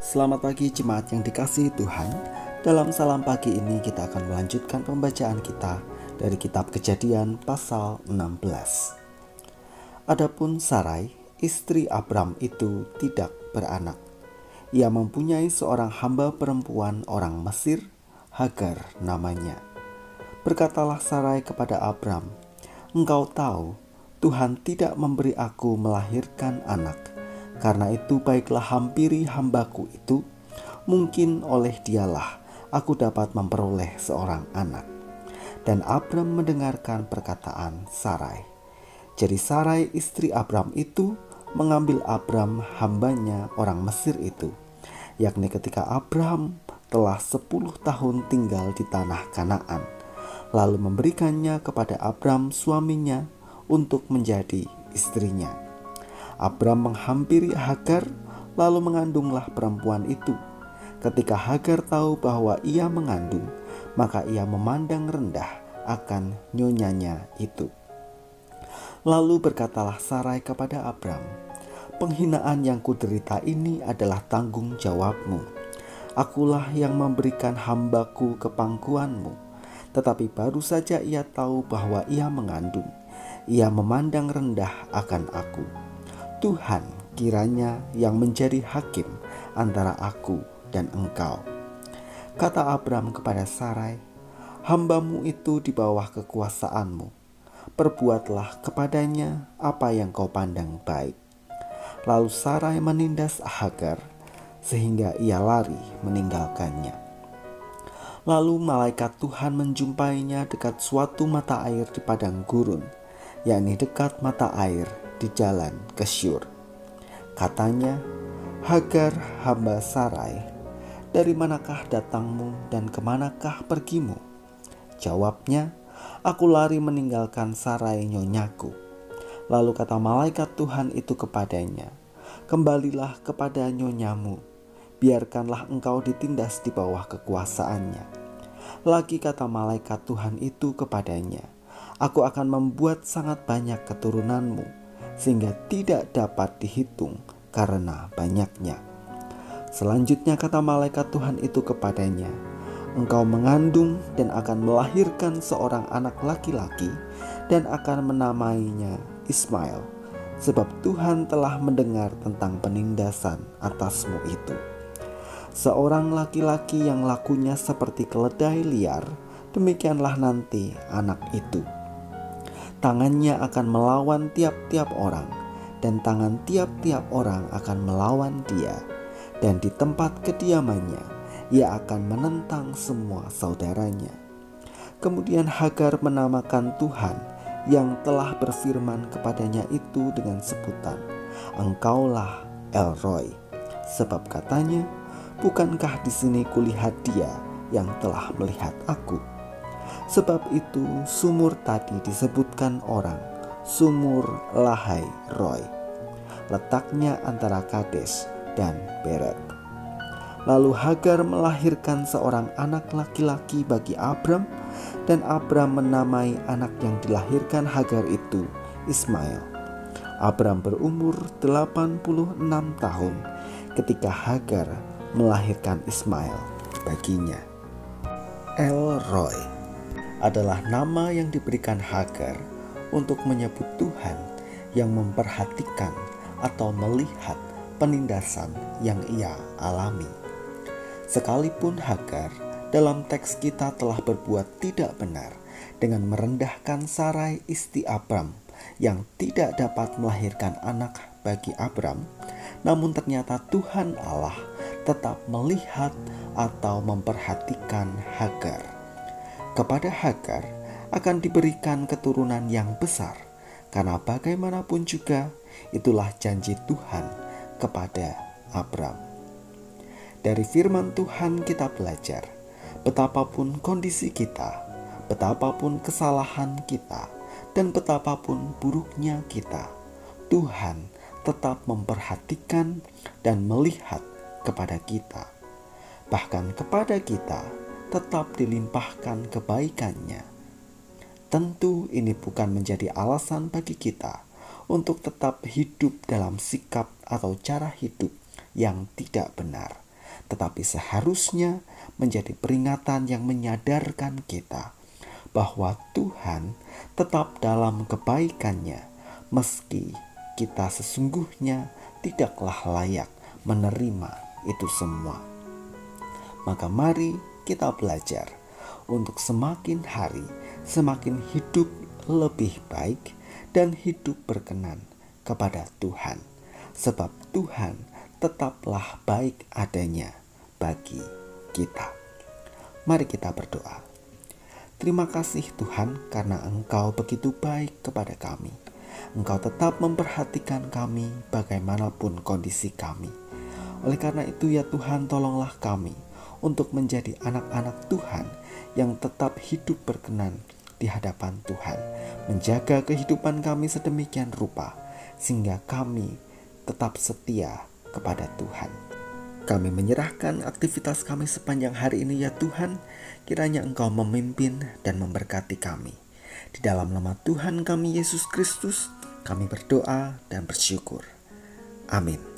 Selamat pagi jemaat yang dikasihi Tuhan. Dalam salam pagi ini kita akan melanjutkan pembacaan kita dari kitab Kejadian pasal 16. Adapun Sarai, istri Abram itu tidak beranak. Ia mempunyai seorang hamba perempuan orang Mesir, Hagar namanya. Berkatalah Sarai kepada Abram, "Engkau tahu, Tuhan tidak memberi aku melahirkan anak. Karena itu baiklah hampiri hambaku itu, mungkin oleh dialah aku dapat memperoleh seorang anak." Dan Abram mendengarkan perkataan Sarai. Jadi Sarai istri Abram itu mengambil Abram hambanya orang Mesir itu, yakni ketika Abram telah 10 tahun tinggal di tanah Kanaan, lalu memberikannya kepada Abram suaminya untuk menjadi istrinya. Abram menghampiri Hagar, lalu mengandunglah perempuan itu. Ketika Hagar tahu bahwa ia mengandung, maka ia memandang rendah akan nyonyanya itu. Lalu berkatalah Sarai kepada Abram, "Penghinaan yang kuderita ini adalah tanggung jawabmu. Akulah yang memberikan hambaku ke pangkuanmu." Tetapi baru saja ia tahu bahwa ia mengandung, ia memandang rendah akan aku. Tuhan kiranya yang menjadi hakim antara aku dan engkau. Kata Abram kepada Sarai, "Hambamu itu di bawah kekuasaanmu. Perbuatlah kepadanya apa yang kau pandang baik." Lalu Sarai menindas Hagar sehingga ia lari meninggalkannya. Lalu malaikat Tuhan menjumpainya dekat suatu mata air di padang gurun, yakni dekat mata air di jalan ke Syur. Katanya, "Hagar hamba Sarai, dari manakah datangmu dan kemanakah pergimu?" Jawabnya, "Aku lari meninggalkan Sarai nyonyaku." Lalu kata malaikat Tuhan itu kepadanya, "Kembalilah kepada nyonyamu, biarkanlah engkau ditindas di bawah kekuasaannya." Lagi kata malaikat Tuhan itu kepadanya, "Aku akan membuat sangat banyak keturunanmu, sehingga tidak dapat dihitung karena banyaknya." Selanjutnya kata malaikat Tuhan itu kepadanya, "Engkau mengandung dan akan melahirkan seorang anak laki-laki dan akan menamainya Ismail, sebab Tuhan telah mendengar tentang penindasan atasmu itu. Seorang laki-laki yang lakunya seperti keledai liar, demikianlah nanti anak itu. Tangannya akan melawan tiap-tiap orang, dan tangan tiap-tiap orang akan melawan dia. Dan di tempat kediamannya, ia akan menentang semua saudaranya." Kemudian Hagar menamakan Tuhan yang telah berfirman kepadanya itu dengan sebutan, "Engkaulah El Roi." Sebab katanya, "Bukankah di sini kulihat dia yang telah melihat aku?" Sebab itu sumur tadi disebutkan orang Sumur Lahai Roi, letaknya antara Kades dan Beret. Lalu Hagar melahirkan seorang anak laki-laki bagi Abram, dan Abram menamai anak yang dilahirkan Hagar itu Ismail. Abram berumur 86 tahun ketika Hagar melahirkan Ismail baginya. El Roi adalah nama yang diberikan Hagar untuk menyebut Tuhan yang memperhatikan atau melihat penindasan yang ia alami. Sekalipun Hagar dalam teks kita telah berbuat tidak benar dengan merendahkan Sarai istri Abram yang tidak dapat melahirkan anak bagi Abram, namun ternyata Tuhan Allah tetap melihat atau memperhatikan Hagar. Kepada Hagar akan diberikan keturunan yang besar, karena bagaimanapun juga itulah janji Tuhan kepada Abram. Dari firman Tuhan kita belajar, betapapun kondisi kita, betapapun kesalahan kita, dan betapapun buruknya kita, Tuhan tetap memperhatikan dan melihat kepada kita. Bahkan kepada kita tetap dilimpahkan kebaikannya. Tentu ini bukan menjadi alasan bagi kita untuk tetap hidup dalam sikap atau cara hidup yang tidak benar, tetapi seharusnya menjadi peringatan yang menyadarkan kita bahwa Tuhan tetap dalam kebaikannya, meski kita sesungguhnya tidaklah layak menerima itu semua. Maka mari kita belajar untuk semakin hari semakin hidup lebih baik dan hidup berkenan kepada Tuhan, sebab Tuhan tetaplah baik adanya bagi kita. Mari kita berdoa. Terima kasih Tuhan, karena Engkau begitu baik kepada kami. Engkau tetap memperhatikan kami bagaimanapun kondisi kami. Oleh karena itu ya Tuhan, tolonglah kami untuk menjadi anak-anak Tuhan yang tetap hidup berkenan di hadapan Tuhan, menjaga kehidupan kami sedemikian rupa sehingga kami tetap setia kepada Tuhan. Kami menyerahkan aktivitas kami sepanjang hari ini ya Tuhan, kiranya Engkau memimpin dan memberkati kami. Di dalam nama Tuhan kami Yesus Kristus, kami berdoa dan bersyukur. Amin.